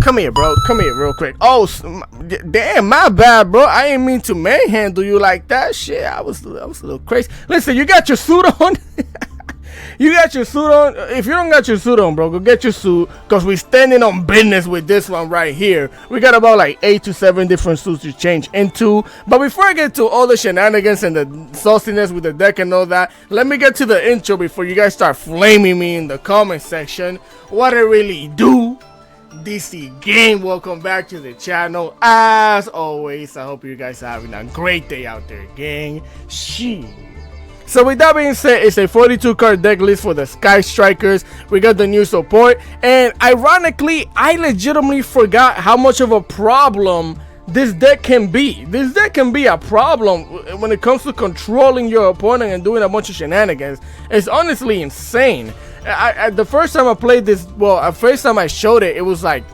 Come here, bro. Come here real quick. Oh, damn, my bad, bro. I didn't mean to manhandle you like that. Shit, I was a little crazy. Listen, you got your suit on? You got your suit on? If you don't got your suit on, bro, go get your suit, because we're standing on business with this one right here. We got about like 8 to 7 different suits to change into. But before I get to all the shenanigans and the sauciness with the deck and all that, let me get to the intro before you guys start flaming me in the comment section. What I really do. DC Game, welcome back to the channel. As always, I hope you guys are having a great day out there, gang. So with that being said, it's a 42 card deck list for the Sky Strikers. We got the new support, and ironically, I legitimately forgot how much of a problem this deck can be. This deck can be a problem when it comes to controlling your opponent and doing a bunch of shenanigans. It's honestly insane. The first time I played this, well, the first time I showed it, it was like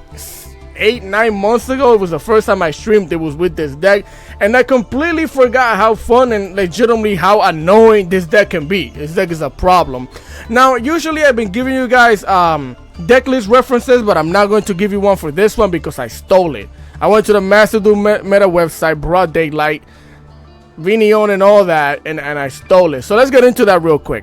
8-9 months ago. It was the first time I streamed. It was with this deck, and I completely forgot how fun and legitimately how annoying this deck can be. This deck is a problem. Now, usually I've been giving you guys deck list references, but I'm not going to give you one for this one because I stole it. I went to the Master Duel meta website, broad daylight, Vinion and all that, and I stole it. So let's get into that real quick.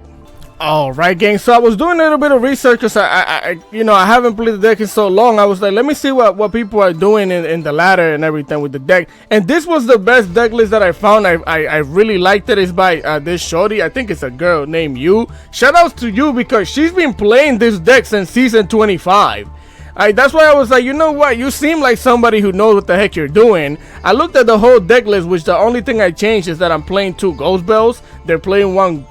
Alright, gang, so I was doing a little bit of research because I haven't played the deck in so long. I was like, let me see what people are doing in the ladder and everything with the deck. And this was the best deck list that I found. I really liked it. It's by this shorty. I think it's a girl named Yu. Shout outs to you because she's been playing this deck since season 25. That's why I was like, you know what, you seem like somebody who knows what the heck you're doing. I looked at the whole deck list, which the only thing I changed is that I'm playing 2 Ghost Bells. They're playing 1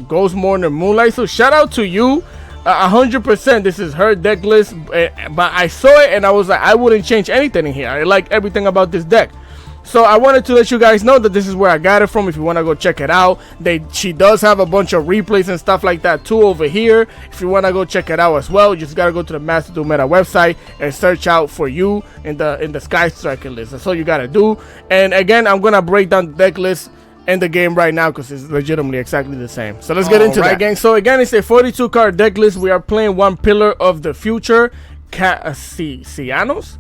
Ghost Mourner Moonlight. So shout out to you. 100% this is her deck list, but I saw it and I was like, I wouldn't change anything in here. I like everything about this deck. So I wanted to let you guys know that this is where I got it from. If you want to go check it out, she does have a bunch of replays and stuff like that too over here. If you want to go check it out as well, you just gotta go to the Master Duel meta website and search out for you in the Sky Striker list. That's all you gotta do. And again, I'm gonna break down the deck list in the game right now because it's legitimately exactly the same. So let's get into that, gang. So again, it's a 42 card deck list. We are playing 1 Pillar of the Future, Kianos.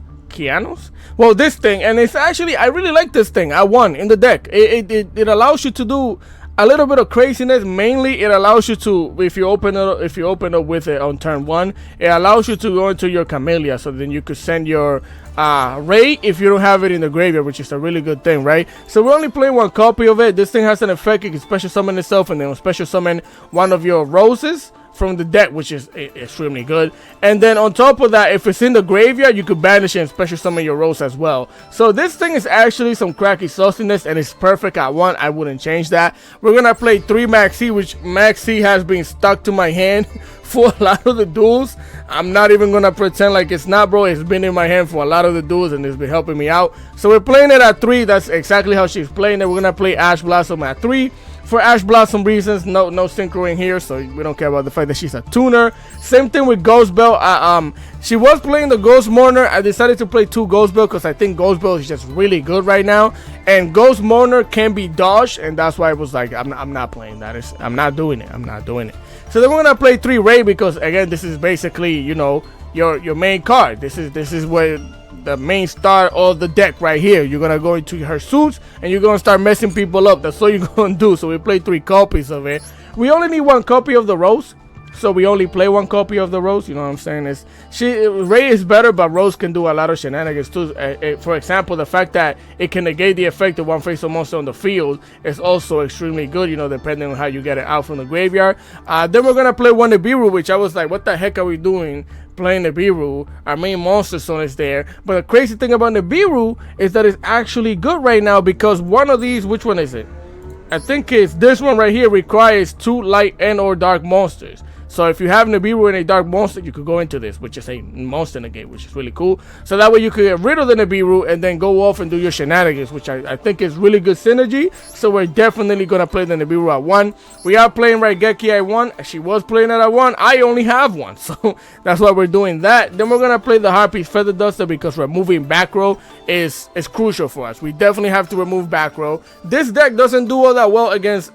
Well, this thing, and it's actually, I really like this thing. I won in the deck. It allows you to do a little bit of craziness. Mainly, it allows you to, if you open up with it on turn 1, it allows you to go into your Camellia, so then you could send your Ray if you don't have it in the graveyard, which is a really good thing, right? So we're only playing 1 copy of it. This thing has an effect. It can special summon itself, and then special summon one of your roses from the deck, which is extremely good. And then on top of that, if it's in the graveyard, you could banish it and special summon your rose as well. So this thing is actually some cracky sauciness, and it's perfect at 1. I wouldn't change that. We're gonna play 3 Maxi, which Maxi has been stuck to my hand for a lot of the duels. I'm not even gonna pretend like it's not, bro. It's been in my hand for a lot of the duels, and it's been helping me out. So we're playing it at 3. That's exactly how she's playing it. We're gonna play Ash Blossom at 3. For Ash Blossom reasons, no synchro in here, so we don't care about the fact that she's a tuner. Same thing with Ghost Bell. She was playing the Ghost Mourner. I decided to play 2 Ghost Bell because I think Ghost Bell is just really good right now. And Ghost Mourner can be dodged, and that's why I was like, I'm not playing that. I'm not doing it. I'm not doing it. So then we're gonna play 3 Ray because again, this is basically, you know, your main card. This is where the main star of the deck right here. You're gonna go into her suits and you're gonna start messing people up. That's all you're gonna do. So we play 3 copies of it. We only need 1 copy of the Rose, so we only play 1 copy of the Rose. You know what I'm saying? Ray is better, but Rose can do a lot of shenanigans too. For example, the fact that it can negate the effect of 1 face-up monster on the field is also extremely good, you know, depending on how you get it out from the graveyard. Then we're gonna play 1 Nibiru, which I was like, what the heck are we doing playing Nibiru? Our main monster zone is there. But the crazy thing about Nibiru is that it's actually good right now because one of these, which one is it? I think it's this one right here, requires 2 light and or dark monsters. So if you have Nibiru and a dark monster, you could go into this, which is a monster negate, which is really cool. So that way you could get rid of the Nibiru and then go off and do your shenanigans, which I think is really good synergy. So we're definitely going to play the Nibiru at 1. We are playing Raigeki at 1. She was playing it at 1. I only have 1. So that's why we're doing that. Then we're going to play the Harpy's Feather Duster because removing back row is crucial for us. We definitely have to remove back row. This deck doesn't do all that well against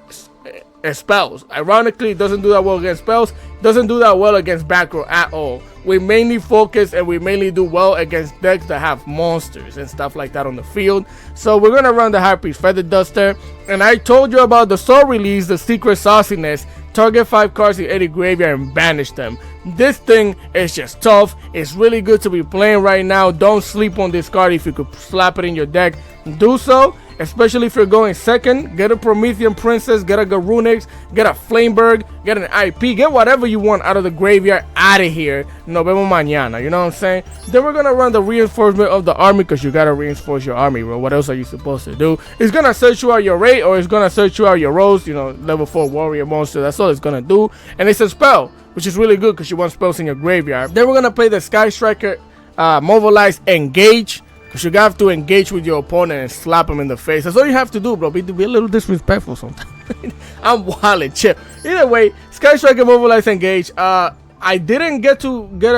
spells. Ironically, it doesn't do that well against spells. Doesn't do that well against back row at all. we mainly focus and we mainly do well against decks that have monsters and stuff like that on the field. So we're gonna run the High Priest Feather Duster, and I told you about the soul release, the secret sauciness. Target 5 cards in any graveyard and banish them. This thing is just tough. It's really good to be playing right now. Don't sleep on this card. If you could slap it in your deck, do so. Especially if you're going second. Get a Promethean Princess, get a Garunix, get a Flameberg, get an IP, get whatever you want out of the graveyard out of here. Nos vemos mañana, you know what I'm saying? Then we're gonna run the reinforcement of the army, because you gotta reinforce your army, bro. What else are you supposed to do? It's gonna search you out your raid, or it's gonna search you out your rose, you know, level 4 warrior monster. That's all it's gonna do. And it's a spell, which is really good because you want spells in your graveyard. Then we're gonna play the Sky Striker, Mobilize, Engage. Because you have to engage with your opponent and slap him in the face. That's all you have to do, bro. Be a little disrespectful sometimes. I'm wild, chill. Either way, Sky Striker, Mobilize, Engage. I didn't get to get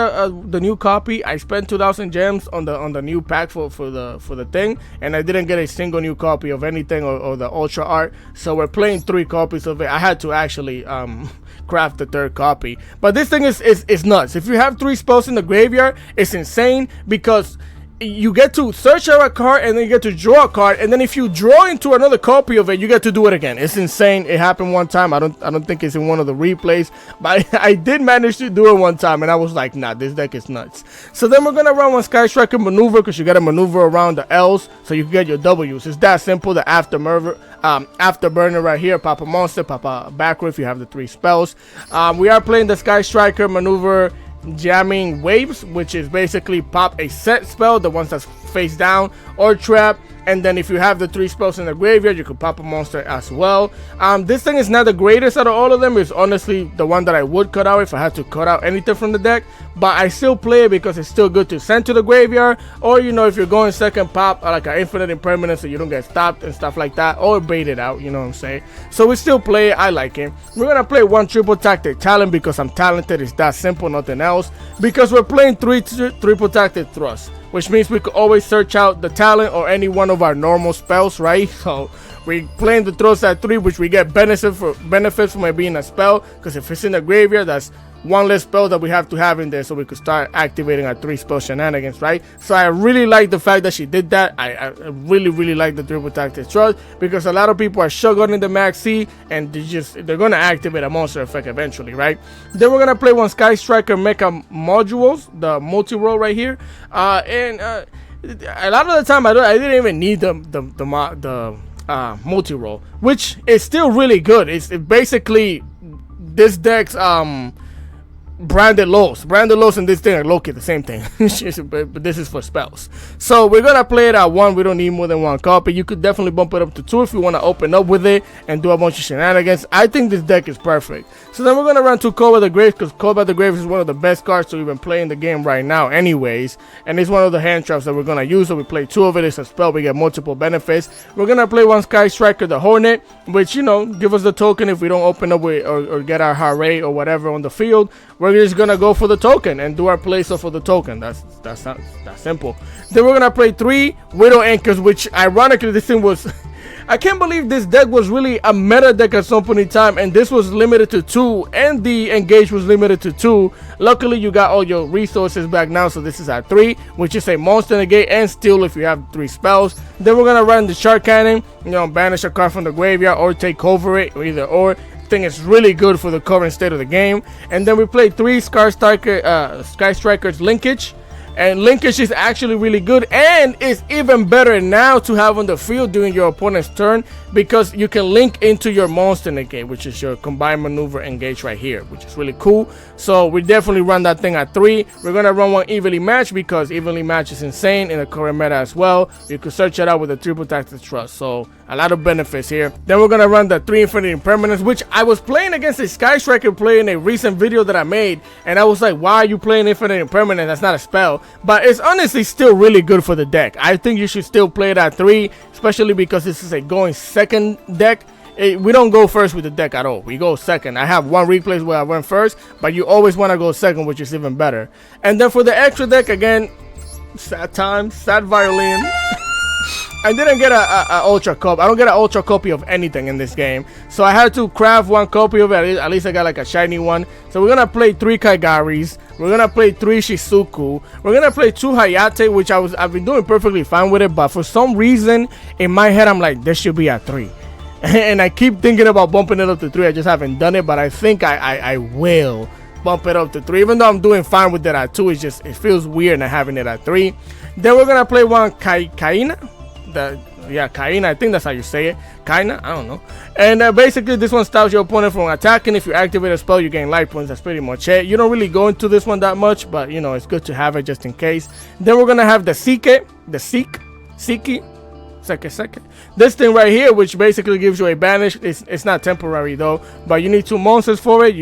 the new copy. I spent 2,000 gems on the new pack for the thing, and I didn't get a single new copy of anything or the Ultra Art. So we're playing 3 copies of it. I had to actually craft the 3rd copy. But this thing is nuts. If you have 3 spells in the graveyard, it's insane, because you get to search out a card, and then you get to draw a card, and then if you draw into another copy of it, you get to do it again. It's insane. It happened one time. I don't think it's in one of the replays, but I did manage to do it one time, and I was like, nah, this deck is nuts. So then we're gonna run one Sky Striker Maneuver, because you gotta maneuver around the L's so you can get your W's. It's that simple. The Afterburner right here. Pop a monster, pop a backer if you have the 3 spells. We are playing the Sky Striker Maneuver Jamming Waves, which is basically pop a set spell, the ones that's face down, or trap, and then if you have the 3 spells in the graveyard, you could pop a monster as well. This thing is not the greatest out of all of them. It's honestly the one that I would cut out if I had to cut out anything from the deck, but I still play it because it's still good to send to the graveyard, or you know, if you're going second, pop like an infinite impermanence so you don't get stopped and stuff like that, or bait it out, you know what I'm saying? So we still play it. I like it. We're gonna play 1 triple tactic talent, because I'm talented. It's that simple, nothing else, because we're playing 3 triple tactic thrust, which means we could always search out the talent or any one of our normal spells, right? So we playing the thrust at 3, which we get benefits from it being a spell, because if it's in the graveyard, that's 1 less spell that we have to have in there, so we could start activating our 3 spell shenanigans, right? So I really like the fact that she did that. I really like the triple tactic thrust, because a lot of people are shotgunning the Max C, and they're gonna activate a monster effect eventually, right? Then we're gonna play 1 Sky Striker Mecha Modules, the multi-roll right here, and a lot of the time I didn't even need the multi-roll, which is still really good. It's basically this deck's branded lows and this thing are low-key the same thing. but this is for spells. So we're gonna play it at 1. We don't need more than 1 copy. You could definitely bump it up to 2 if you want to open up with it and do a bunch of shenanigans. I think this deck is perfect. So then we're gonna run 2 Call by the Graves, because Call by the Graves is one of the best cards to even play in the game right now anyways, and it's one of the hand traps that we're gonna use. So we play 2 of it. It's a spell. We get multiple benefits. We're gonna play 1 Sky Striker the Hornet, which, you know, give us the token if we don't open up with or get our high rate or whatever on the field. We're just gonna go for the token and do our play stuff for the token. That's simple. Then we're gonna play 3 Widow Anchors, which ironically this thing was I can't believe this deck was really a meta deck at some point in time, and this was limited to 2, and the Engage was limited to 2. Luckily you got all your resources back now, so this is at 3, which is a monster negate and steal if you have 3 spells. Then we're gonna run the Shark Cannon, you know, banish a card from the graveyard or take over it, or either or. Thing is really good for the current state of the game. And then we play 3 Sky Strikers Linkage, and Linkage is actually really good, and it's even better now to have on the field during your opponent's turn, because you can link into your monster negate, which is your combined maneuver engage right here, which is really cool. So we definitely run that thing at 3. We're gonna run 1 Evenly Match, because Evenly Match is insane in the current meta as well. You can search it out with a triple tactic trust, so a lot of benefits here. Then we're gonna run the 3 Infinite Impermanence, which I was playing against a Sky Striker player in a recent video that I made, and I was like, why are you playing Infinite Impermanence? That's not a spell. But it's honestly still really good for the deck. I think you should still play it at 3, especially because this is a going second deck. We don't go first with the deck at all. We go second. I have 1 replays where I went first, but you always want to go second, which is even better. And then for the extra deck, again, sad time, sad violin. I didn't get a ultra copy. I don't get an ultra copy of anything in this game, so I had to craft one copy of it. At least I got like a shiny one. So we're gonna play 3 Kaigaris. We're gonna play 3 Shizuku. We're gonna play 2 Hayate, which I've been doing perfectly fine with it, but for some reason in my head I'm like, this should be at 3. And I keep thinking about bumping it up to 3. I just haven't done it, but I think I will bump it up to 3. Even though I'm doing fine with it at 2, it feels weird not having it at 3. Then we're gonna play one Kaina. Kaina, I think that's how you say it. Kaina, I don't know. And basically this one stops your opponent from attacking. If you activate a spell, you gain life points. That's pretty much it. You don't really go into this one that much, but you know, it's good to have it just in case. Then we're gonna have the Siki. This thing right here, which basically gives you a banish. It's not temporary though, but you need 2 monsters for it.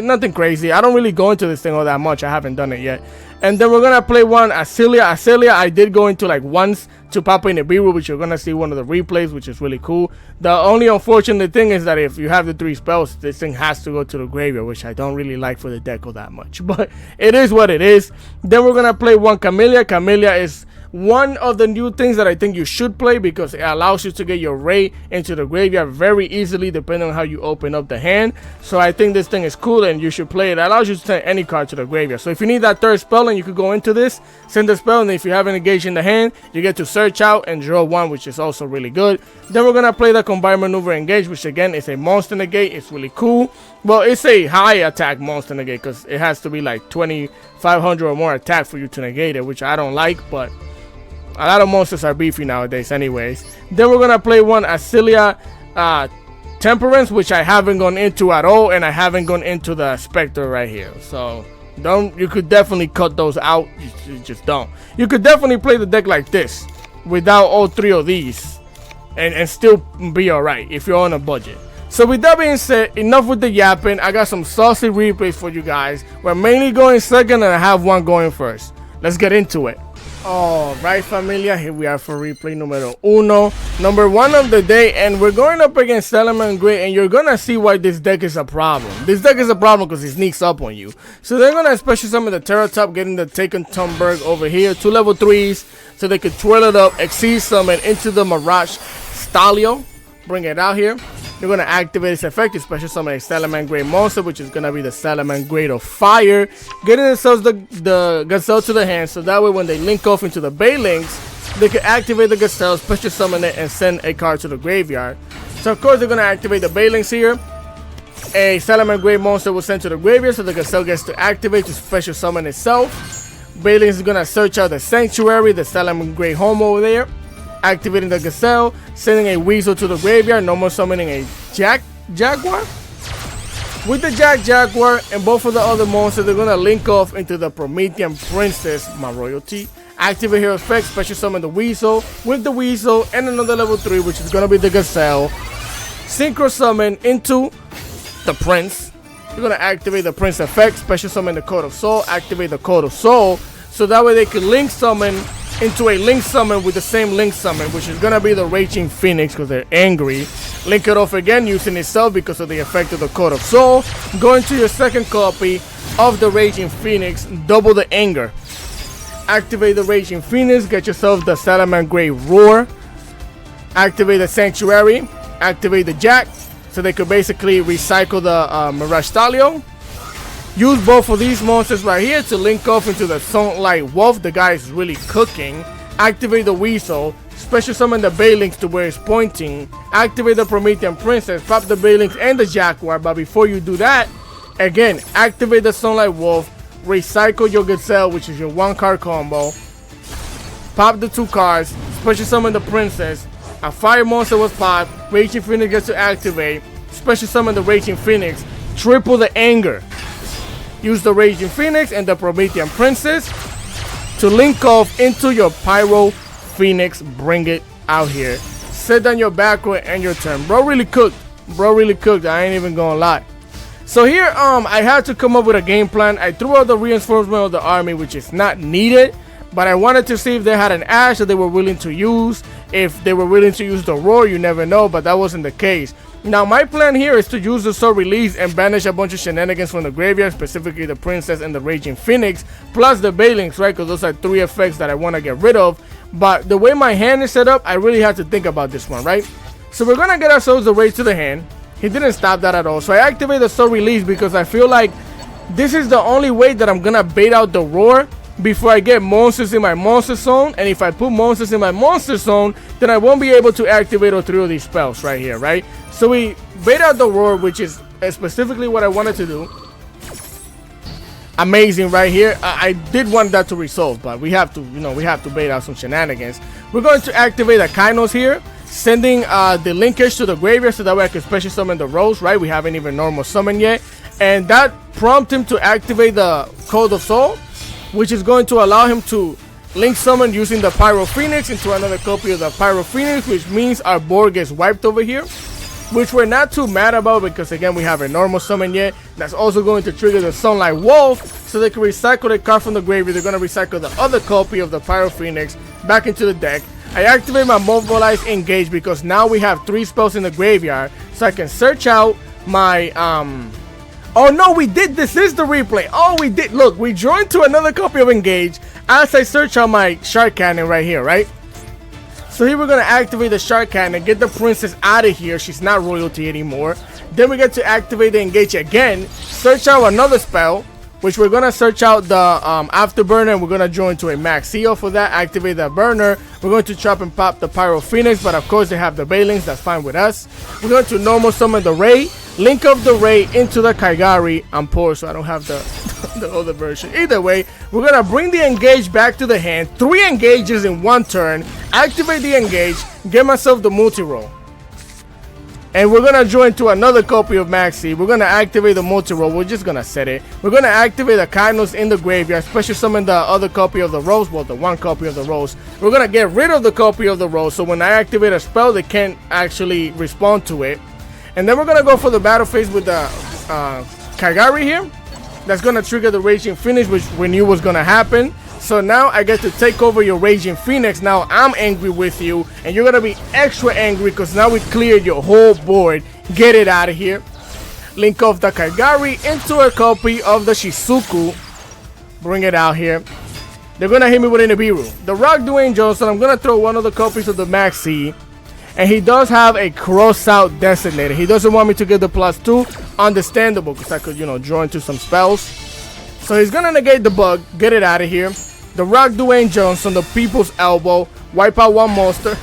Nothing crazy. I don't really go into this thing all that much. I haven't done it yet. And then we're gonna play one Acelia. I did go into like once to pop in a Biru, which you're gonna see one of the replays, which is really cool. The only unfortunate thing is that if you have the 3 spells, this thing has to go to the graveyard, which I don't really like for the deck all that much, but it is what it is. Then we're gonna play one Camellia. Camellia is one of the new things that I think you should play because it allows you to get your Ray into the graveyard very easily depending on how you open up the hand. So I think this thing is cool and you should play it. It allows you to send any card to the graveyard. So if you need that 3rd spell and you could go into this, send the spell, and if you haven't engaged in the hand, you get to search out and draw 1, which is also really good. Then we're gonna play the Combined Maneuver Engage, which again is a monster negate. It's really cool. Well, it's a high attack monster negate because it has to be like 2500 or more attack for you to negate it, which I don't like, but a lot of monsters are beefy nowadays anyways. Then we're gonna play one Acelia Temperance, which I haven't gone into at all, and I haven't gone into the Spectre right here. So you could definitely cut those out. You just don't. You could definitely play the deck like this without all 3 of these and still be alright if you're on a budget. So with that being said, enough with the yapping. I got some saucy replays for you guys. We're mainly going second and I have one going first. Let's get into it. Alright familia, here we are for replay numero 1, number 1 of the day, and we're going up against Salamangreat, and you're gonna see why this deck is a problem. This deck is a problem because it sneaks up on you. So they're gonna special summon the Terratop, getting the Taken Tumberg over here, 2 level 3s, so they could twirl it up, Exceed Summon into the Mirage Stalio, bring it out here. You're going to activate its effect, you special summon a Salamangreat monster, which is going to be the Salamangreat of Fire, getting themselves the Gazelle to the hand, so that way when they link off into the Baylings, they can activate the Gazelle, special summon it, and send a card to the graveyard. So of course they're going to activate the Baylings here. A Salamangreat monster will send to the graveyard, so the Gazelle gets to activate to special summon itself. Baylings is going to search out the Sanctuary, the Salamangreat home over there, activating the Gazelle, sending a Weasel to the graveyard, no more summoning a Jaguar. With the Jaguar and both of the other monsters, they're gonna link off into the Promethean Princess, my royalty. Activate her effect, special summon the Weasel with the Weasel and another level 3, which is gonna be the Gazelle. Synchro summon into the Prince. You're gonna activate the Prince effect, special summon the Code of Soul, activate the Code of Soul, so that way they can link summon into a link summon with the same link summon, which is gonna be the Raging Phoenix because they're angry. Link it off again using itself because of the effect of the Code of Soul. Go into your second copy of the Raging Phoenix, double the anger. Activate the Raging Phoenix, get yourself the Salamangreat Roar. Activate the Sanctuary, activate the Jack, so they could basically recycle the Mirage Stalio. Use both of these monsters right here to link off into the Sunlight Wolf. The guy is really cooking. Activate the Weasel. Special summon the Baylings to where it's pointing. Activate the Promethean Princess. Pop the Baylings and the Jaguar. But before you do that, again, activate the Sunlight Wolf. Recycle your Gazelle, which is your 1-card combo. Pop the 2 cards. Special summon the Princess. A fire monster was popped. Raging Phoenix gets to activate. Special summon the Raging Phoenix. Triple the anger. Use the Raging Phoenix and the Promethean Princess to link off into your Pyro Phoenix. Bring it out here. Set down your back row and your turn. Bro really cooked. I ain't even gonna lie. So here, I had to come up with a game plan. I threw out the reinforcement of the army, which is not needed, but I wanted to see if they had an Ash that they were willing to use. If they were willing to use the Roar, you never know, but that wasn't the case. Now my plan here is to use the Soul Release and banish a bunch of shenanigans from the graveyard, specifically the Princess and the Raging Phoenix, plus the Baylings, right? Because those are 3 effects that I want to get rid of. But the way my hand is set up, I really had to think about this one, right? So we're gonna get ourselves the raid to the hand. He didn't stop that at all. So I activate the soul release because I feel like this is the only way that I'm gonna bait out the roar before I get monsters in my monster zone. And if I put monsters in my monster zone, then I won't be able to activate all 3 of these spells right here, right? So we bait out the roar, which is specifically what I wanted to do. Amazing right here. I did want that to resolve, but we have to, you know, we have to bait out some shenanigans. We're going to activate the Kainos here, sending the linkage to the graveyard so that way I can special summon the Rose, right? We haven't even normal summoned yet. And that prompts him to activate the Code of Soul, which is going to allow him to link summon using the Pyro Phoenix into another copy of the Pyro Phoenix, which means our board gets wiped over here, which we're not too mad about because again we haven't normal summon yet. That's also going to trigger the Sunlight Wolf so they can recycle the card from the graveyard. They're going to recycle the other copy of the Pyro Phoenix back into the deck. I activate my Mobilize Engage because now we have 3 spells in the graveyard, so I can search out my oh no, we did, this is the replay. Oh, we did, look, we joined to another copy of Engage as I search out my Shark Cannon right here, right? So here we're going to activate the Shark Cannon, get the princess out of here. She's not royalty anymore. Then we get to activate the Engage again, search out another spell, which we're going to search out the Afterburner, and we're going to join to a max seal for that, activate that burner. We're going to chop and pop the Pyro Phoenix, but of course they have the Bailings, that's fine with us. We're going to normal summon the Ray, link up the Ray into the Kaigari. I'm poor, so I don't have the the other version. Either way, we're gonna bring the Engage back to the hand, 3 engages in 1 turn, activate the Engage, get myself the multi-roll, and we're gonna join to another copy of Maxi. We're gonna activate the multi-roll. We're just gonna set it. We're gonna activate the Kainos in the graveyard, special summon the other copy of the Rose, well, the 1 copy of the Rose. We're gonna get rid of the copy of the Rose, so when I activate a spell, they can't actually respond to it. And then we're gonna go for the battle phase with the Kaigari here. That's gonna trigger the Raging Phoenix, which we knew was gonna happen. So now I get to take over your Raging Phoenix. Now I'm angry with you, and you're gonna be extra angry because now we cleared your whole board. Get it out of here. Link off the Kaigari into a copy of the Shizuku. Bring it out here. They're gonna hit me with an Nibiru. The Rock Dwayne Johnson. I'm gonna throw one of the copies of the Maxi. And he does have a cross out designator. He doesn't want me to get the +2. Understandable, because I could, you know, draw into some spells. So he's gonna negate the bug, get it out of here. The Rock Dwayne Johnson, the People's Elbow, wipe out 1 monster.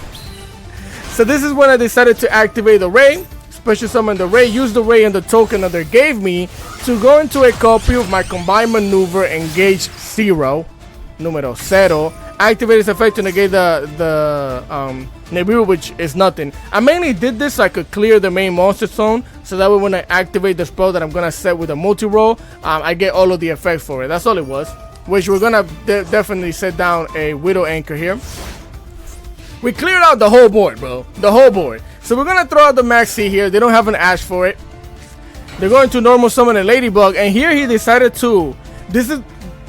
So this is when I decided to activate the Ray, special summon the Ray, use the Ray and the token that they gave me to go into a copy of my combined maneuver, Engage 0, numero 0. Activate its effect to negate the Nibiru, which is nothing. I mainly did this so I could clear the main monster zone, so that way when I activate the spell that I'm gonna set with a multi-roll, I get all of the effects for it. That's all it was. Which we're gonna definitely set down a Widow Anchor here. We cleared out the whole board, bro. The whole board. So we're gonna throw out the Maxi here. They don't have an Ash for it. They're going to normal summon a Ladybug, and here he decided to. This is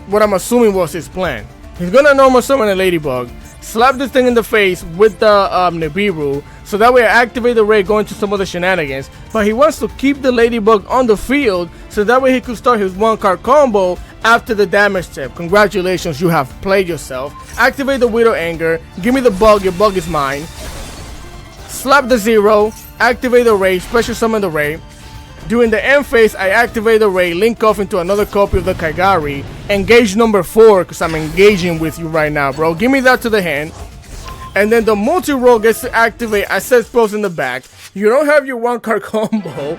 what I'm assuming was his plan. He's gonna normal summon a Ladybug, slap this thing in the face with the Nibiru, so that way I activate the Ray, going to some other shenanigans. But he wants to keep the Ladybug on the field, so that way he could start his 1-card combo after the damage step. Congratulations, you have played yourself. Activate the Widow Anger, give me the bug, your bug is mine. Slap the 0, activate the Ray, special summon the Ray. During the end phase, I activate the Ray, link off into another copy of the Kaigari, engage number 4, because I'm engaging with you right now, bro. Give me that to the hand. And then the multi-roll gets to activate. I said spells in the back. You don't have your 1-card combo.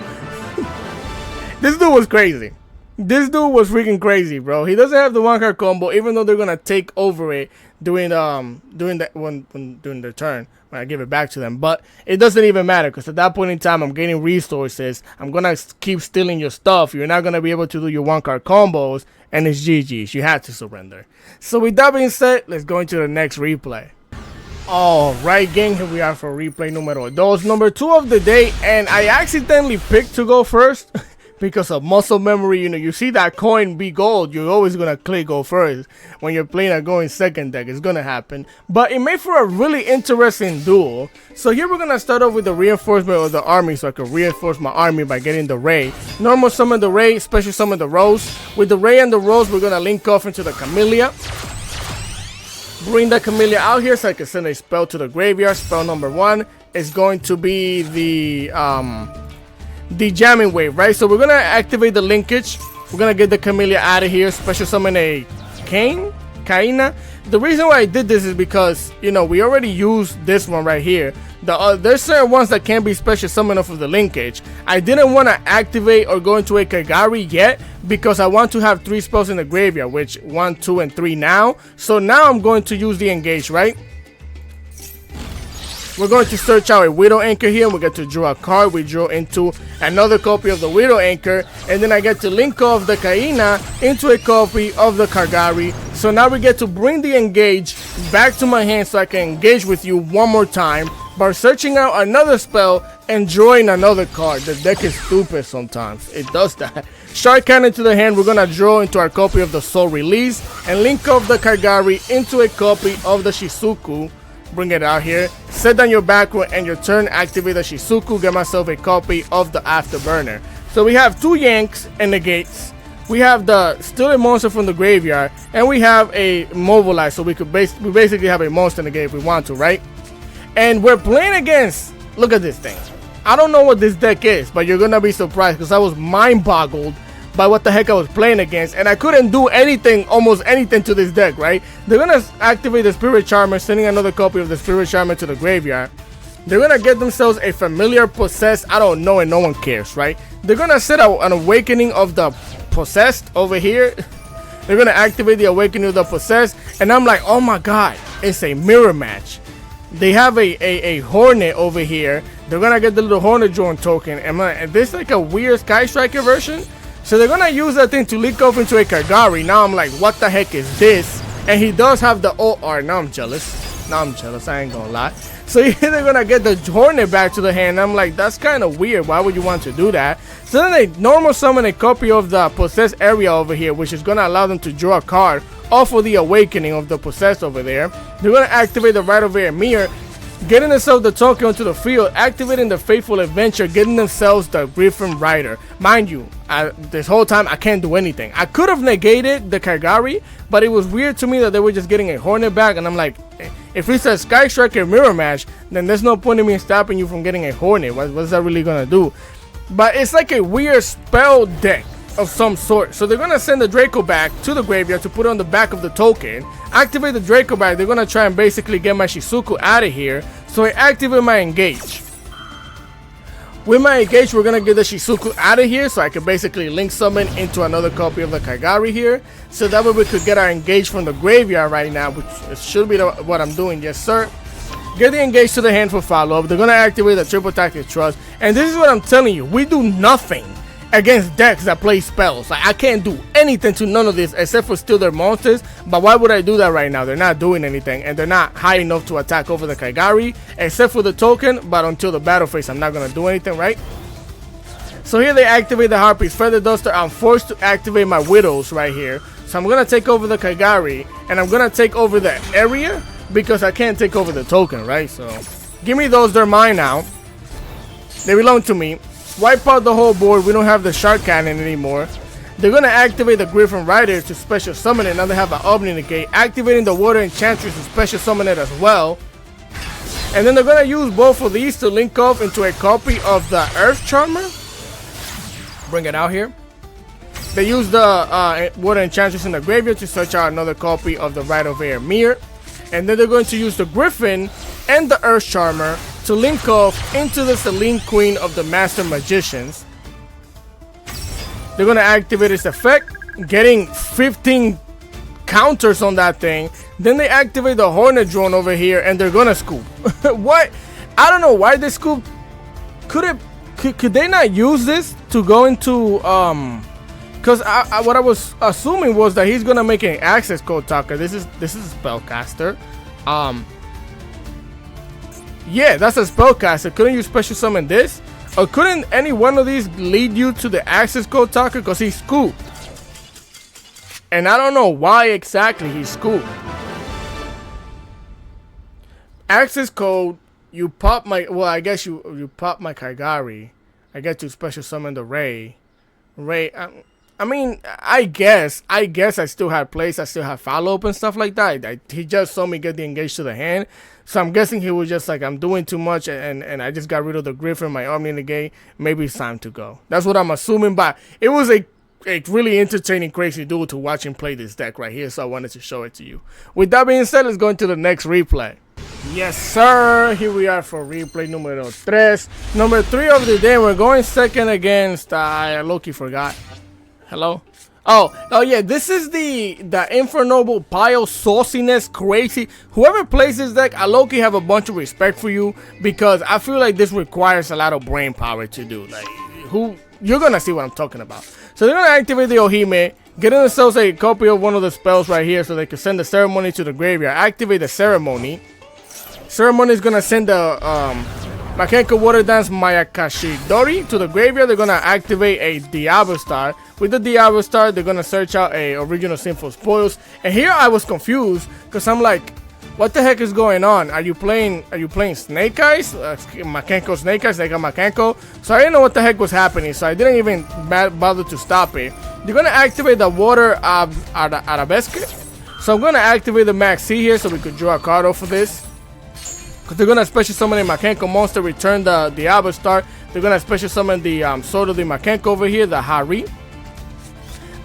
This dude was crazy. This dude was freaking crazy, bro. He doesn't have the 1-card combo, even though they're gonna take over it during their turn when I give it back to them. But it doesn't even matter, because at that point in time, I'm getting resources. I'm gonna keep stealing your stuff. You're not gonna be able to do your 1-card combos, and it's GG's. You had to surrender. So with that being said, let's go into the next replay. Alright, gang, here we are for replay numero 2, number 2 of the day, and I accidentally picked to go first. Because of muscle memory, you know, you see that coin be gold, you're always gonna click go first. When you're playing a going second deck, it's gonna happen. But it made for a really interesting duel. So here we're gonna start off with the reinforcement of the army, so I can reinforce my army by getting the Ray. Normal summon the Ray, special summon the Rose. With the Ray and the Rose, we're gonna link off into the Camellia. bring the Camellia out here so I can send a spell to the graveyard. Spell number 1 is going to be the jamming wave, right? So we're gonna activate the linkage. We're gonna get the Camellia out of here. Special summon a Kaina. The reason why I did this is because, you know, we already used this one right here. There's certain ones that can't be special summoned off of the linkage. I didn't want to activate or go into a Kagari yet because I want to have 3 spells in the graveyard, which 1, 2, and 3 now. So now I'm going to use the engage, right? We're going to search out a Widow Anchor here. We get to draw a card. We draw into another copy of the Widow Anchor. And then I get to link off the Kaina into a copy of the Kagari. So now we get to bring the engage back to my hand so I can engage with you one more time by searching out another spell and drawing another card. The deck is stupid sometimes. It does that. Shark Cannon to the hand. We're going to draw into our copy of the Soul Release and link off the Kagari into a copy of the Shizuku. Bring it out here, set down your back row, and your turn activate the Shizuku. Get myself a copy of the Afterburner. So we have 2 Yanks and negates. We have the Steal a Monster from the graveyard, and we have a Mobilize. So we basically have a monster negate if we want to, right? And we're playing against, look at this thing. I don't know what this deck is, but you're gonna be surprised because I was mind boggled by what the heck I was playing against, and I couldn't do anything, almost anything to this deck, right? They're gonna activate the Spirit Charmer, sending another copy of the Spirit Charmer to the graveyard. They're gonna get themselves a Familiar Possessed, I don't know, and no one cares, right? They're gonna set out an Awakening of the Possessed over here. They're gonna activate the Awakening of the Possessed, and I'm like, oh my god, it's a mirror match. They have a Hornet over here. They're gonna get the little Hornet Drone token, and this is like a weird Sky Striker version. So they're gonna use that thing to leak off into a Kagari. Now I'm like, what the heck is this? And he does have the OR. Now I'm jealous. I ain't gonna lie. So they're gonna get the Hornet back to the hand. I'm like, that's kind of weird. Why would you want to do that? So then they normal summon a copy of the Possessed area over here, which is gonna allow them to draw a card off of the Awakening of the Possessed over there. They're gonna activate the right over here mirror, getting themselves the token onto the field, activating the Faithful Adventure, getting themselves the Griffin Rider. Mind you, this whole time I can't do anything. I could have negated the Kagari, but it was weird to me that they were just getting a Hornet back, and I'm like, if it's a Sky Striker mirror match, then there's no point in me stopping you from getting a Hornet. What's that really gonna do? But it's like a weird spell deck of some sort. So they're gonna send the Draco back to the graveyard to put it on the back of the token, activate the Draco back. They're gonna try and basically get my Shizuku out of here. So I activate my engage. With my engage, we're gonna get the Shizuku out of here so I can basically link summon into another copy of the Kagari here. So that way we could get our engage from the graveyard right now, which should be what I'm doing. Yes, sir. Get the engage to the hand for follow-up. They're gonna activate the Triple Tactic Trust. And this is what I'm telling you. We do nothing against decks that play spells. Like, I can't do anything to none of this except for steal their monsters. But why would I do that right now? They're not doing anything, and they're not high enough to attack over the Kagari except for the token. But until the battle phase, I'm not gonna do anything, right? So here they activate the Harpy's Feather Duster. I'm forced to activate my Widows right here. So I'm gonna take over the Kagari, and I'm gonna take over the area because I can't take over the token, right? So give me those. They're mine now. They belong to me. Wipe out the whole board. We don't have the Shark Cannon anymore. They're going to activate the Griffin Rider to special summon it. Now they have an Omni Negate. Activating the Water Enchantress to special summon it as well. And then they're going to use both of these to link off into a copy of the Earth Charmer. Bring it out here. They use the Water Enchantress in the graveyard to search out another copy of the Right of Air Mirror. And then they're going to use the Griffin and the Earth Charmer to link off into the Selene Queen of the Master Magicians. They're going to activate its effect, getting 15 counters on that thing. Then they activate the Hornet Drone over here, and they're going to scoop. What? I don't know why they scoop. Could they not use this to go into because what I was assuming was that he's gonna make an access code talker. This is a spellcaster. Yeah, that's a spellcaster. Couldn't you special summon this? Or couldn't any one of these lead you to the access code talker? Because he scooped. And I don't know why exactly he scooped. Access code, you pop my, well, I guess you pop my Kagari. I get to special summon the Ray. I mean, I guess I still had plays, I still had follow up and stuff like that. He just saw me get the engage to the hand, so I'm guessing he was just like, I'm doing too much, and I just got rid of the Griffin, my army negate. Maybe it's time to go. That's what I'm assuming, but it was a really entertaining, crazy duel to watch him play this deck right here, so I wanted to show it to you. With that being said, let's go into the next replay. Yes, sir. Here we are for replay numero 3. Number 3 of the day. We're going second against, Loki forgot. Hello? Oh yeah, this is the Infernoble pile sauciness crazy. Whoever plays this deck, I low-key have a bunch of respect for you, because I feel like this requires a lot of brain power to do. Like, you're gonna see what I'm talking about. So they're gonna activate the Ohime, get themselves a copy of one of the spells right here so they can send the ceremony to the graveyard. Activate the ceremony. Ceremony is gonna send the Makenko Water Dance Mayakashidori to the graveyard. They're gonna activate a Diablo Star. With the Diablo Star, they're gonna search out a original Sinful Spoils. And here I was confused, because I'm like, what the heck is going on? Are you playing Snake Eyes? Makenko Snake Eyes, Snake Eye Makenko. So I didn't know what the heck was happening, so I didn't even bother to stop it. They're gonna activate the Water Arabesque. So I'm gonna activate the Max C here so we could draw a card off of this. Because they're gonna special summon a Makenko monster, return the Diablo Star. They're gonna special summon the Sword of the Makenko over here, the Hari.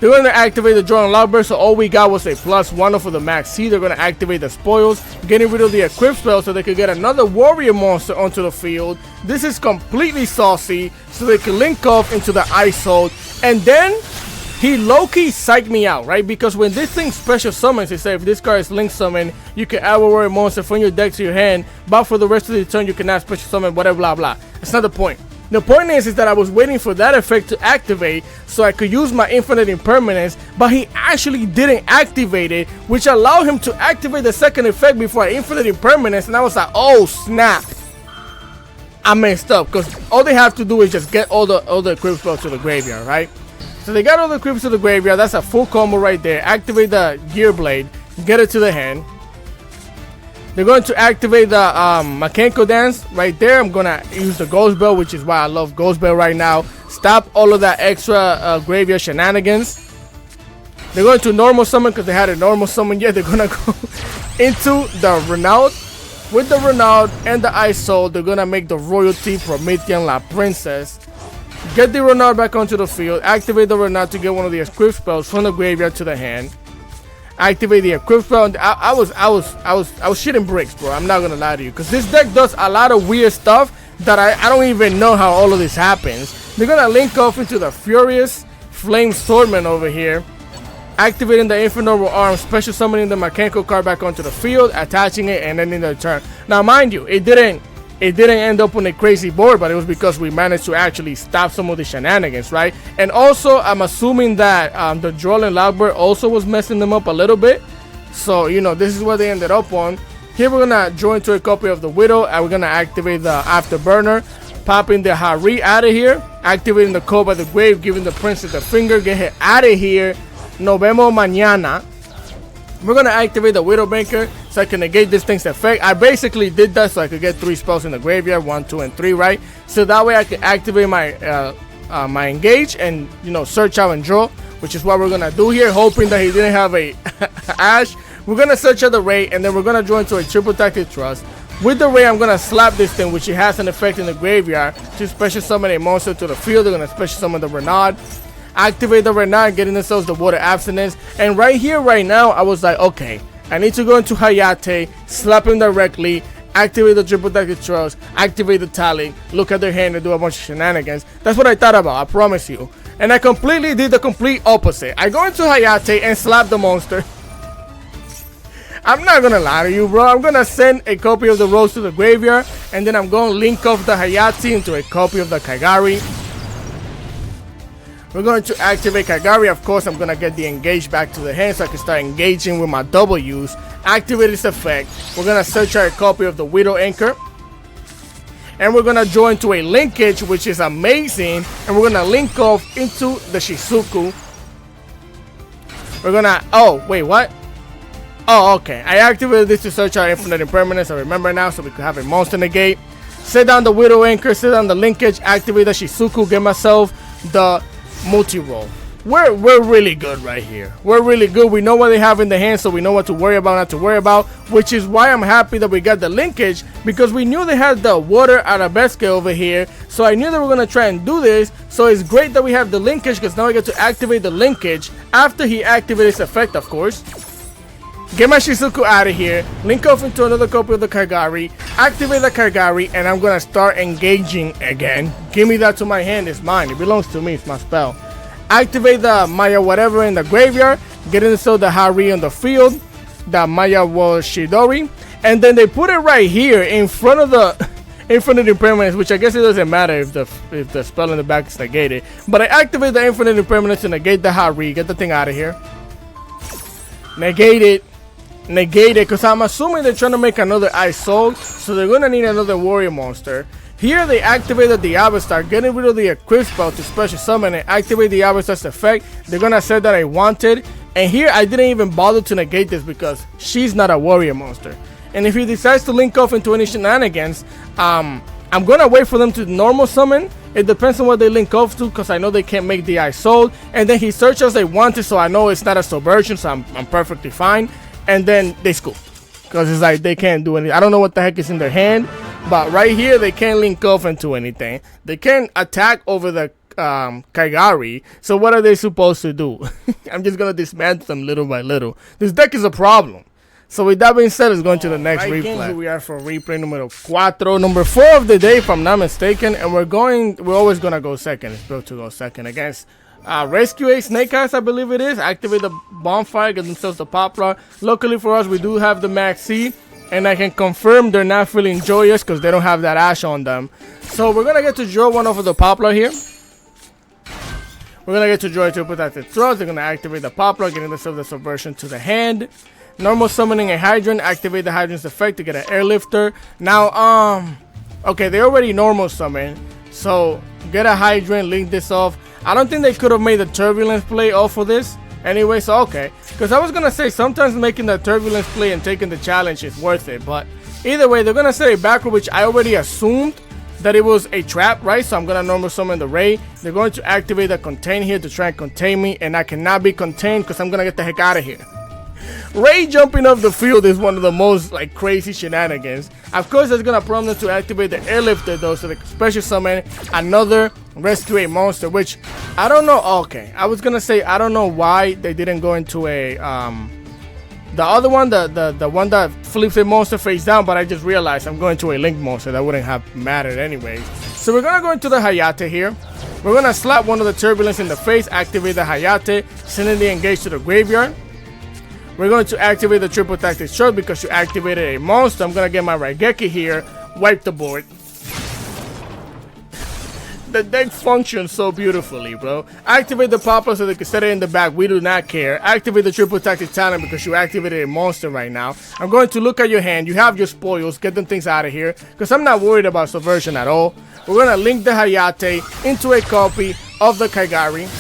They're gonna activate the Drawn Logburst, so all we got was a +1 for the Max C. They're gonna activate the Spoils, getting rid of the Equip spell so they could get another Warrior monster onto the field. This is completely saucy, so they can link off into the Ice Hold. And then he low-key psyched me out, right? Because when this thing special summons, he said if this card is link summon, you can add a warrior monster from your deck to your hand, but for the rest of the turn, you cannot special summon, whatever, blah, blah. That's not the point. The point is that I was waiting for that effect to activate so I could use my Infinite Impermanence, but he actually didn't activate it, which allowed him to activate the second effect before I Infinite Impermanence, and I was like, oh, snap. I messed up, because all they have to do is just get all the equip spells to the graveyard, right? So they got all the creeps to the graveyard. That's a full combo right there. Activate the Gear Blade. Get it to the hand. They're going to activate the Makenko Dance right there. I'm going to use the Ghost Bell, which is why I love Ghost Bell right now. Stop all of that extra graveyard shenanigans. They're going to normal summon because they had a normal summon yet. They're going to go into the Renaud. With the Renaud and the Ice Soul, they're going to make the Royalty Promethean La Princess. Get the Renaud back onto the field. Activate the Renaud to get one of the equip spells from the graveyard to the hand. Activate the equip spell. I was shitting bricks, bro. I'm not gonna lie to you, because this deck does a lot of weird stuff that I don't even know how all of this happens. They're gonna link off into the Furious Flame Swordman over here. Activating the Infernoble Arm, special summoning the Makenko card back onto the field, attaching it, and ending the turn. Now, mind you, it didn't end up on a crazy board, but it was because we managed to actually stop some of the shenanigans, right? And also, I'm assuming that the Duel and Logbird also was messing them up a little bit. So, you know, this is what they ended up on. Here we're gonna draw into a copy of the Widow, and we're gonna activate the Afterburner, popping the Hari out of here, activating the Code by the Grave, giving the Princess the finger, get her out of here. Nos vemos mañana. We're going to activate the Widowmaker so I can negate this thing's effect. I basically did that so I could get 3 spells in the graveyard, 1, 2, and 3, right? So that way I can activate my my engage and, you know, search out and draw, which is what we're going to do here, hoping that he didn't have a Ash. We're going to search out the Ray, and then we're going to draw into a Triple Tactic Trust. With the Ray, I'm going to slap this thing, which it has an effect in the graveyard, to special summon a monster to the field. They're going to special summon the Renaud. Activate the Renaud, getting themselves the Water Abstinence. And right here, right now, I was like, okay, I need to go into Hayate, slap him directly, activate the Triple Tactic Trust, activate the Talik, look at their hand and do a bunch of shenanigans. That's what I thought about, I promise you. And I completely did the complete opposite. I go into Hayate and slap the monster. I'm not gonna lie to you, bro. I'm gonna send a copy of the Rose to the graveyard, and then I'm gonna link off the Hayate into a copy of the Kagari. We're going to activate Kagari. Of course, I'm going to get the engage back to the hand so I can start engaging with my W's. Activate this effect. We're going to search out a copy of the Widow Anchor. And we're going to draw into a linkage, which is amazing. And we're going to link off into the Shizuku. We're going to... Oh, wait, what? Oh, okay. I activated this to search out Infinite Impermanence. I remember now, so we could have a monster negate. Set down the Widow Anchor. Set down the linkage. Activate the Shizuku. Get myself the multi-roll. we're really good right here. We're really good. We know what they have in the hand, so we know what to worry about, not to worry about, which is why I'm happy that we got the linkage, because we knew they had the water arabesque over here, so I knew they were going to try and do this. So it's great that we have the linkage, because now I get to activate the linkage after he activates his effect, of course. Get my Shizuku out of here, link off into another copy of the Kagari, activate the Kagari, and I'm going to start engaging again. Give me that to my hand, it's mine, it belongs to me, it's my spell. Activate the Maya whatever in the graveyard, get into the Hari on the field, the Maya was Shidori, and then they put it right here in front of the Infinite Impermanence, which I guess it doesn't matter if the spell in the back is negated. But I activate the Infinite Impermanence to negate the Hari, get the thing out of here. Negate it, because I'm assuming they're trying to make another Ice Soul, so they're gonna need another warrior monster. Here they activated the Avastar, getting rid of the equip spell to special summon and activate the Avastar's effect. They're gonna say that I wanted, and here I didn't even bother to negate this because she's not a warrior monster. And if he decides to link off into any shenanigans, I'm gonna wait for them to normal summon. It depends on what they link off to, because I know they can't make the Ice Soul. And then he searches as they wanted, so I know it's not a subversion, so I'm perfectly fine. And then they scoop, because it's like they can't do anything. I don't know what the heck is in their hand, but right here they can't link off into anything. They can't attack over the Kagari. So what are they supposed to do? I'm just gonna dismantle them little by little. This deck is a problem. So with that being said, let's go into the next replay. Here we are for replay number 4, number 4 of the day, if I'm not mistaken. And we're always gonna go second. It's built to go second against Rescue a Snake Eyes, I believe it is. Activate the bonfire, get themselves the Poplar. Luckily for us, we do have the Maxi, and I can confirm they're not feeling joyous because they don't have that ash on them. So we're gonna get to draw one off of the Poplar here. We're gonna get to draw it to put that to throws. They're gonna activate the Poplar, getting themselves the Subversion to the hand. Normal summoning a Hydrant, activate the Hydrant's effect to get an Airlifter. Now, okay, they already normal summon, so get a Hydrant, link this off. I don't think they could have made the Turbulence play off of this. Anyway, so okay. Because I was going to say, sometimes making the Turbulence play and taking the challenge is worth it. But either way, they're going to set it backward, which I already assumed that it was a trap, right? So I'm going to normal summon the Ray. They're going to activate the Contain here to try and contain me. And I cannot be contained because I'm going to get the heck out of here. Ray jumping off the field is one of the most like crazy shenanigans. Of course, it's gonna prompt them to activate the Airlifter though, so they can special summon another Rescue a monster, which I don't know. Okay, I was gonna say I don't know why they didn't go into a the other one, the one that flips a monster face down, but I just realized I'm going to a Link monster. That wouldn't have mattered anyways. So we're gonna go into the Hayate here. We're gonna slap one of the Turbulence in the face, activate the Hayate, sending the Engage to the graveyard. We're going to activate the Triple Tactic Shot because you activated a monster. I'm going to get my Raigeki here, wipe the board. The deck functions so beautifully, bro. Activate the Poplar so they can set it in the back. We do not care. Activate the Triple Tactic Talent because you activated a monster right now. I'm going to look at your hand. You have your spoils. Get them things out of here because I'm not worried about Subversion at all. We're going to link the Hayate into a copy of the Kagari.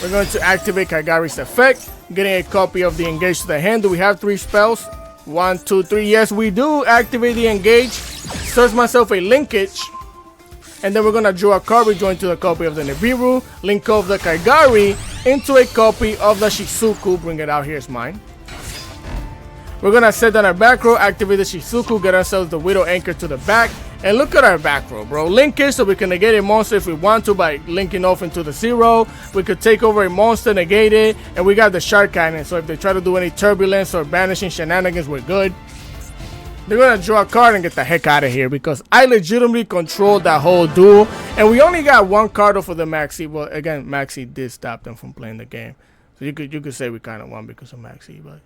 We're going to activate Kagari's effect, getting a copy of the Engage to the hand. Do we have 3 spells? 1, 2, 3. Yes, we do. Activate the Engage. Search myself a linkage. And then we're going to draw a card. We join to the copy of the Nibiru. Link off the Kagari into a copy of the Shizuku. Bring it out. Here's mine. We're going to set down our back row. Activate the Shizuku. Get ourselves the Widow Anchor to the back. And look at our back row, bro. Linkage so we can negate a monster if we want to by linking off into the 0. We could take over a monster, negate it, and we got the Shark Cannon. So if they try to do any Turbulence or banishing shenanigans, we're good. They're going to draw a card and get the heck out of here because I legitimately controlled that whole duel. And we only got 1 card for the Maxi. Well, again, Maxi did stop them from playing the game. So you could say we kind of won because of Maxi, but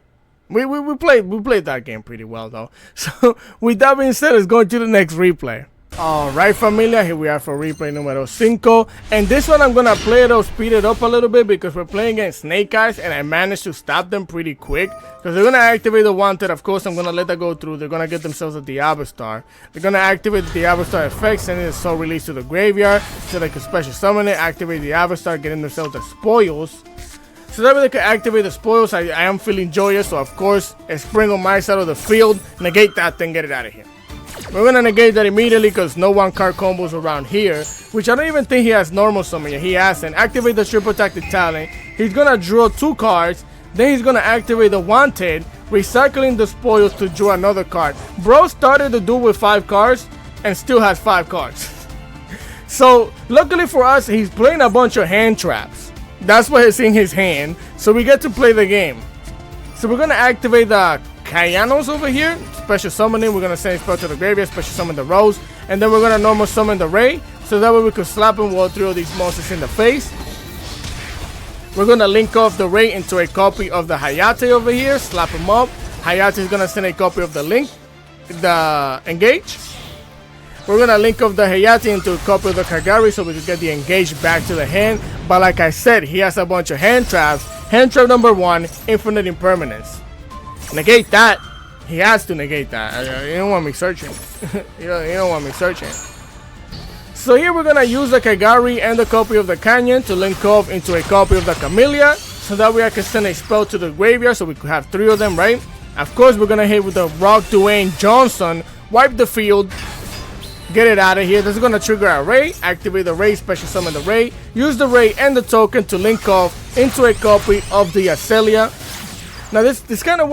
we played that game pretty well though. So with that being said, let's go into the next replay. Alright familia, here we are for replay numero 5. And this one I'm gonna play it or speed it up a little bit because we're playing against Snake Eyes and I managed to stop them pretty quick. Because they're gonna activate the Wanted, of course I'm gonna let that go through. They're gonna get themselves a Diablo-Star. They're gonna activate the Diablo-Star effect, sending the soul release to the graveyard so they can special summon it, activate the Diablo-Star, getting themselves the spoils. So that way they can activate the spoils. I am feeling joyous, so of course, a spring on my side of the field, negate that thing, get it out of here. We're gonna negate that immediately because no one card combos around here, which I don't even think he has normal summon yet. He hasn't. Activate the triple tactic talent. He's gonna draw 2 cards. Then he's gonna activate the wanted, recycling the spoils to draw another card. Bro started the duel with 5 cards and still has 5 cards. So luckily for us, he's playing a bunch of hand traps. That's what is in his hand. So we get to play the game. So we're gonna activate the Kayanos over here. Special summoning. We're gonna send a spell to the graveyard. Special summon the Rose, and then we're gonna normal summon the Ray. So that way we could slap and wall 3 of these monsters in the face. We're gonna link off the Ray into a copy of the Hayate over here. Slap him up. Hayate is gonna send a copy of the Engage. We're gonna link up the Hayate into a copy of the Kagari so we can get the Engage back to the hand. But like I said, he has a bunch of hand traps. Hand trap number 1, Infinite Impermanence. Negate that. He has to negate that. You don't want me searching. you don't want me searching. So here we're gonna use the Kagari and the copy of the Canyon to link off into a copy of the Camellia. So that way I can send a spell to the graveyard so we could have 3 of them, right? Of course we're gonna hit with the Rock Dwayne Johnson. Wipe the field. Get it out of here. This is gonna trigger a Ray. Activate the Ray, special summon the Ray. Use the Ray and the token to link off into a copy of the Acelia. Now this kind of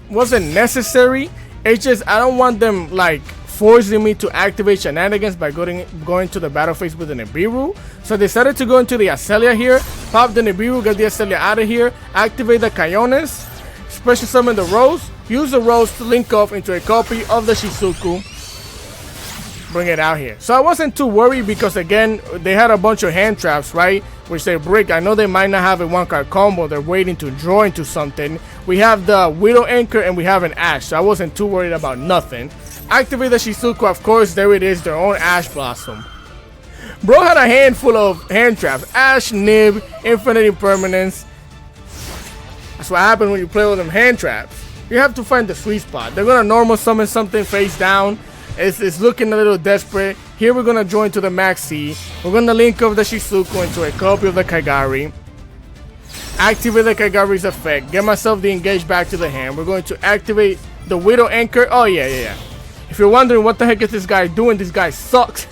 wasn't necessary. It's just I don't want them like forcing me to activate shenanigans by going to the battle phase with the Nibiru. So I decided to go into the Acelia here. Pop the Nibiru, get the Acelia out of here. Activate the Kaionis. Special summon the Rose. Use the Rose to link off into a copy of the Shizuku. Bring it out here. So I wasn't too worried because again they had a bunch of hand traps, right, which they break. I know they might not have a 1-card combo. They're waiting to draw into something. We have the Widow Anchor and we have an Ash, so I wasn't too worried about nothing. Activate the Shizuku, of course. There it is, their own Ash Blossom. Bro had a handful of hand traps. Ash, Nib, Infinite Impermanence. That's what happens when you play with them hand traps. You have to find the sweet spot. They're gonna normal summon something face down. It's looking a little desperate. Here we're gonna join to the Maxi. We're gonna link up the Shizuku into a copy of the Kagari. Activate the Kagari's effect. Get myself the Engage back to the hand. We're going to activate the Widow Anchor. Oh yeah. If you're wondering what the heck is this guy doing, this guy sucks.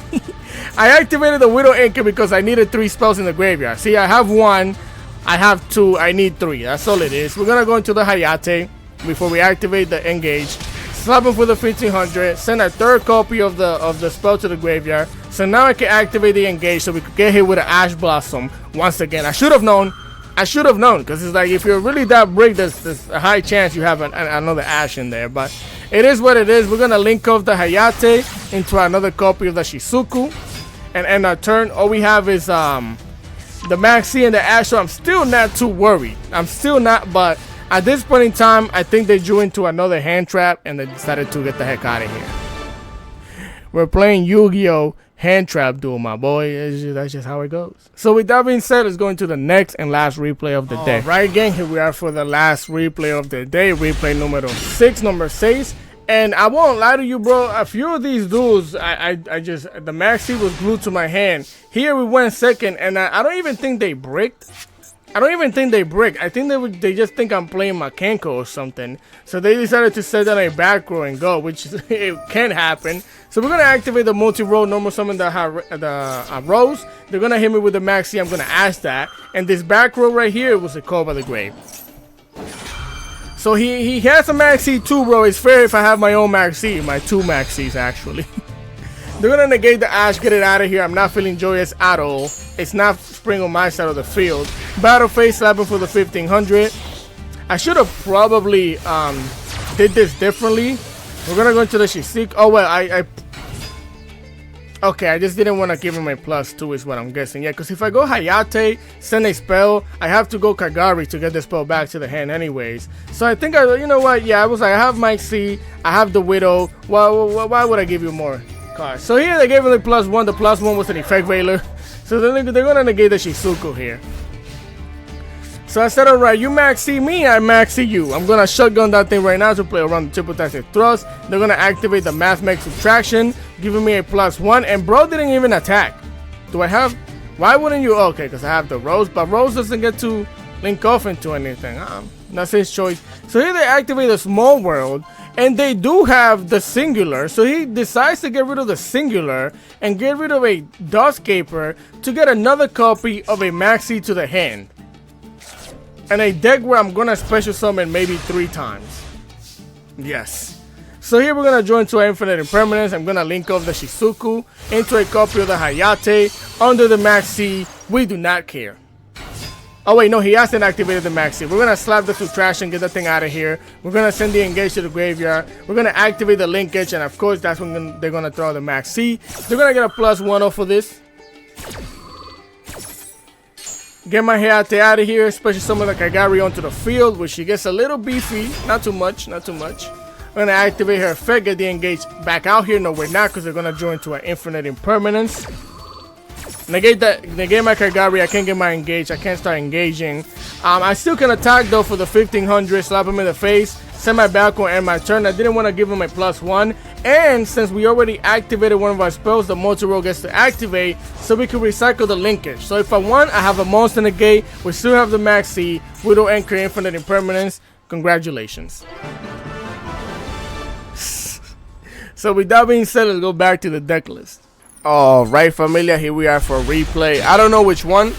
I activated the Widow Anchor because I needed 3 spells in the graveyard. See, I have 1, I have 2, I need 3. That's all it is. We're gonna go into the Hayate before we activate the Engage. Slap him for the 1500. Send a 3rd copy of the spell to the graveyard. So now I can activate the Engage so we could get hit with an Ash Blossom once again. I should have known. Because it's like if you're really that big, there's a high chance you have another Ash in there. But it is what it is. We're gonna link off the Hayate into another copy of the Shizuku, and end our turn. All we have is the Maxi and the Ash. So I'm still not too worried. But at this point in time, I think they drew into another hand trap and they decided to get the heck out of here. We're playing Yu-Gi-Oh! Hand trap duel, my boy. That's just how it goes. So with that being said, let's go into the next and last replay of the day. Right, gang, here we are for the last replay of the day. Replay number 6. And I won't lie to you, bro. A few of these duels, I just, the Maxi was glued to my hand. Here we went second, and I don't even think they bricked. I think they just think I'm playing Makenko or something. So they decided to set down a back row and go, which it can happen. So we're gonna activate the multi-roll, normal summon the Rose. They're gonna hit me with the Maxi. I'm gonna ask that. And this back row right here was a call by the grave. So he has a Maxi too, bro. It's fair if I have my own Maxi, my 2 Maxis actually. They're gonna negate the Ash, get it out of here. I'm not feeling joyous at all. It's not spring on my side of the field. Battle phase, slapping for the 1500. I should have probably did this differently. We're gonna go into the Shizuku. Oh well, okay, I just didn't want to give him a +2 is what I'm guessing. Yeah, because if I go Hayate, send a spell, I have to go Kagari to get the spell back to the hand anyways. So I think you know what? Yeah, I have Mike C, I have the Widow. Well, why would I give you more cards? So here they gave him the +1. The +1 was an Effect Veiler. So they're gonna negate the Shizuku here. So I said, alright, you Maxi me, I Maxi you. I'm gonna shotgun that thing right now to play around the triple tactic thrust. They're gonna activate the Mathmech subtraction, giving me a +1, and bro didn't even attack. Do I have? Why wouldn't you? Okay, because I have the Rose, but Rose doesn't get to link off into anything. That's his choice. So here they activate the Small World, And they do have the singular, so he decides to get rid of the singular and get rid of a Dustcaper to get another copy of a Maxi to the hand. And a deck where I'm gonna special summon maybe 3 times. Yes. So here we're gonna join to our Infinite Impermanence. I'm gonna link off the Shizuku into a copy of the Hayate under the Maxi. We do not care. Oh wait, no, he hasn't activated the Maxi. We're gonna slap this with trash and get that thing out of here. We're gonna send the Engage to the graveyard. We're gonna activate the linkage, and of course that's when they're gonna throw the Maxi. They're gonna get a +1 off for this. Get my Hayate out of here, especially some of the Kagari onto the field, where she gets a little beefy. Not too much, not too much. We're gonna activate her effect, get the Engage back out here. No, we're not, because they're gonna join to an Infinite Impermanence. Negate my Kagari. I can't get my Engage. I can't start engaging. I still can attack though for the 1500. Slap him in the face. Send my back on end my turn. I didn't want to give him a +1. And since we already activated one of our spells, the multi-roll gets to activate, so we can recycle the linkage. So if I want, I have a monster negate. We still have the Maxi. Widow Anchor Infinite Impermanence. Congratulations. So with that being said, let's go back to the deck list. All right, familia, here we are for a replay. I don't know which one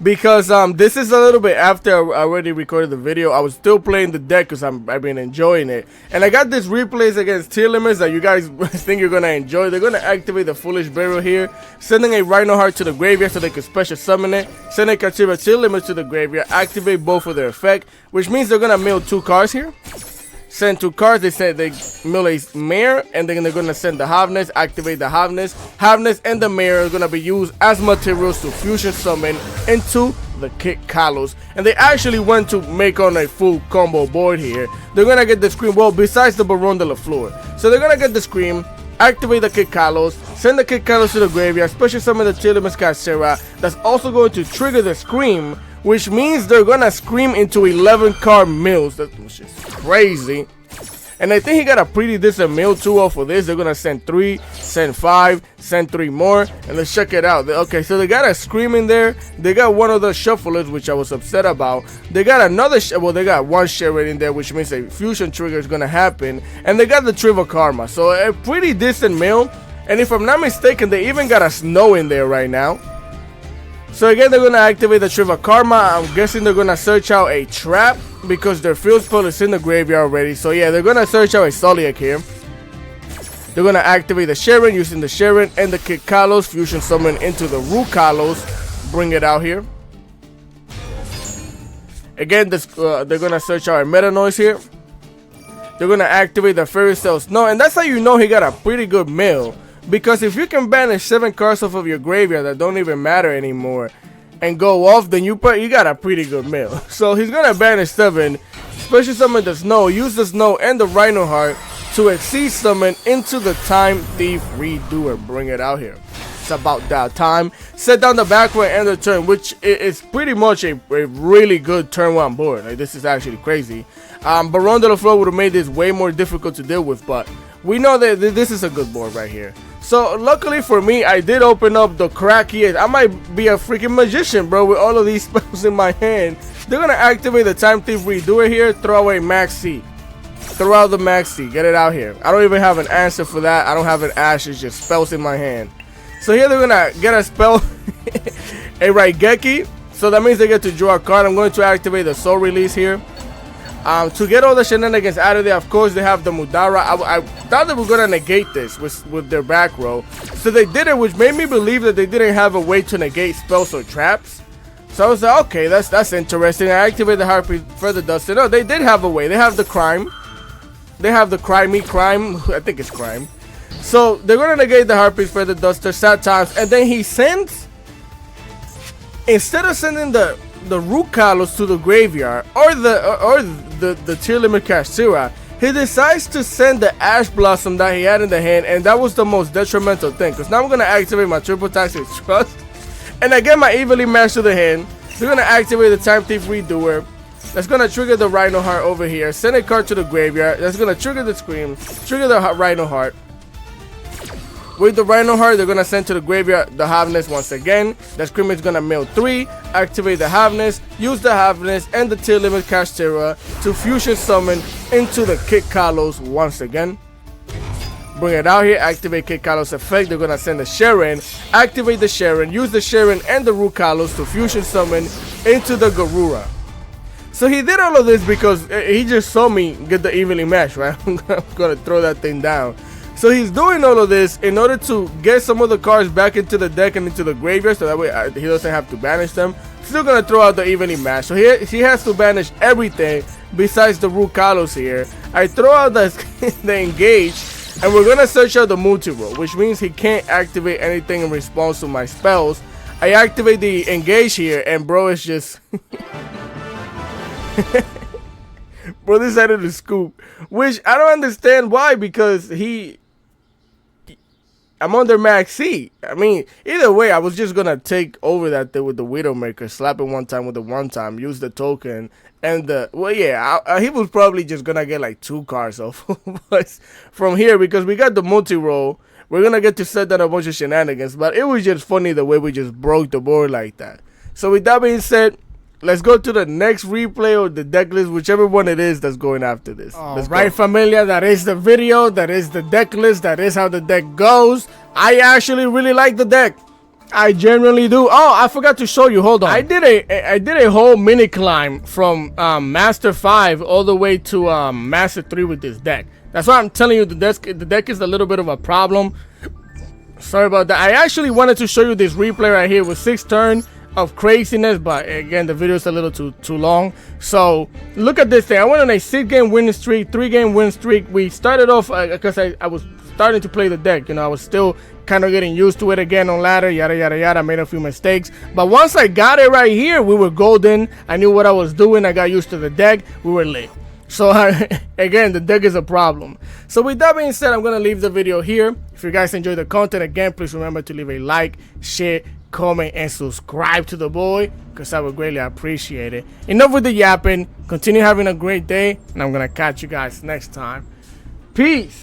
because this is a little bit after I already recorded the video. I was still playing the deck because I've been enjoying it, and I got this replays against tier limits that you guys think you're gonna enjoy. They're gonna activate the Foolish Burial here, sending a Rhino Heart to the graveyard so they can special summon it, send a Kachira tier limit to the graveyard, activate both of their effect, which means they're gonna mill 2 cards here. Send 2 cards. They said they mill a Mare, and then they're gonna send the Havness, activate the Havness. Havness and the Mare are gonna be used as materials to fusion summon into the Kit Kalos. And they actually went to make on a full combo board here. They're gonna get the Scream, well, besides the Baron de la Fleur. So they're gonna get the Scream, activate the Kit Kalos, send the Kit Kalos to the graveyard, special summon the Chilimus Casera. That's also going to trigger the Scream, which means they're gonna Scream into 11 card mills. That's just crazy. And I think he got a pretty decent mill too off of this. They're gonna send 3, send 5, send 3 more, and let's check it out. Okay, so they got a Scream in there. They got one of the Shufflers, which I was upset about. They got another, well, they got one Sherrod in there, which means a fusion trigger is gonna happen. And they got the Trivial Karma, so a pretty decent mill. And if I'm not mistaken, they even got a Snow in there right now. So again, they're going to activate the Trivial Karma. I'm guessing they're going to search out a Trap because their field spell is in the graveyard already. So yeah, they're going to search out a Soliac here. They're going to activate the Sharon using the Sharon and the Kit Kalos. Fusion summon into the Root Kalos. Bring it out here. Again, they're going to search out a Meta Noise here. They're going to activate the Fairy Cell Snow. And that's how you know he got a pretty good mill. Because if you can banish 7 cards off of your graveyard that don't even matter anymore and go off, then you got a pretty good mill. So he's gonna banish 7, special summon the Snow, use the Snow and the Rhino Heart to exceed summon into the Time Thief Redoer. Bring it out here. It's about that time. Set down the back row and end the turn, which is pretty much a really good turn 1 board. Like, this is actually crazy. Baron de la Fleur would have made this way more difficult to deal with, but we know that this is a good board right here. So luckily for me, I did open up the crackiest. I might be a freaking magician, bro, with all of these spells in my hand. They're gonna activate the Time Thief Redoer here. Throw away Maxi. Throw out the Maxi. Get it out here. I don't even have an answer for that. I don't have an Ash. It's just spells in my hand. So here they're gonna get a spell, a Raigeki. So that means they get to draw a card. I'm going to activate the Soul Release here. To get all the shenanigans out of there, of course, they have the Mudara. I thought they were going to negate this with their back row. So they did it, which made me believe that they didn't have a way to negate spells or traps. So I was like, okay, that's interesting. I activated the Harpy Further Dusted. No, they did have a way. They have the Crime. They have the Crime. I think it's Crime. So they're going to negate the Harpy's Feather Duster, Sad Times. And then he sends, instead of sending the Root Kalos to the graveyard or the Tier Limit Kashtira, he decides to send the Ash Blossom that he had in the hand, and that was the most detrimental thing, because now I'm going to activate my Triple Toxic Trust, and I get my Evilly Match to the hand. They're going to activate the Time Thief Redoer. That's going to trigger the Rhino Heart over here, send a card to the graveyard. That's going to trigger the Scream, trigger the Rhino Heart. With the Rhino Heart, they're gonna send to the graveyard the Havness once again. The Screamer is gonna mill 3, activate the Havness, use the Havness and the Tier Limit Kashtira to fusion summon into the Kid Kalos once again. Bring it out here, activate Kid Kalos effect. They're gonna send the Sharon, activate the Sharon, use the Sharon and the Root Kalos to fusion summon into the Garura. So he did all of this because he just saw me get the Evenly Match, right? I'm gonna throw that thing down. So he's doing all of this in order to get some of the cards back into the deck and into the graveyard, so that way he doesn't have to banish them. Still gonna throw out the Evenly Match. So he has to banish everything besides the Root Kalos here. I throw out the Engage, and we're gonna search out the Multi-Roll, which means he can't activate anything in response to my spells. I activate the Engage here, and bro is just... Bro decided to scoop, which I don't understand why, because I'm under max C. I mean, either way, I was just gonna take over that thing with the Widowmaker, slap it one time with the one time, use the token, and the, well, yeah, he was probably just gonna get like 2 cards off from here, because we got the multi-roll. We're gonna get to set down a bunch of shenanigans, but it was just funny the way we just broke the board like that. So with that being said, let's go to the next replay or the deck list, whichever one it is that's going after this. Right, familia, that is the video, that is the deck list, that is how the deck goes. I actually really like the deck. I genuinely do. Oh, I forgot to show you. Hold on. I did a whole mini climb from Master 5 all the way to Master 3 with this deck. That's why I'm telling you the deck is a little bit of a problem. Sorry about that. I actually wanted to show you this replay right here with 6 turns of craziness, but again the video is a little too long. So look at this thing. I went on a 6-game winning streak, 3-game win streak. We started off because I was starting to play the deck, you know, I was still kind of getting used to it again on ladder, yada yada yada. I made a few mistakes, but once I got it right here, we were golden. I knew what I was doing. I got used to the deck. We were lit. So again, the deck is a problem. So with that being said, I'm gonna leave the video here. If you guys enjoy the content, again, please remember to leave a like, share, comment, and subscribe to the boy, because I would greatly appreciate it. Enough with the yapping. Continue having a great day, and I'm gonna catch you guys next time. Peace.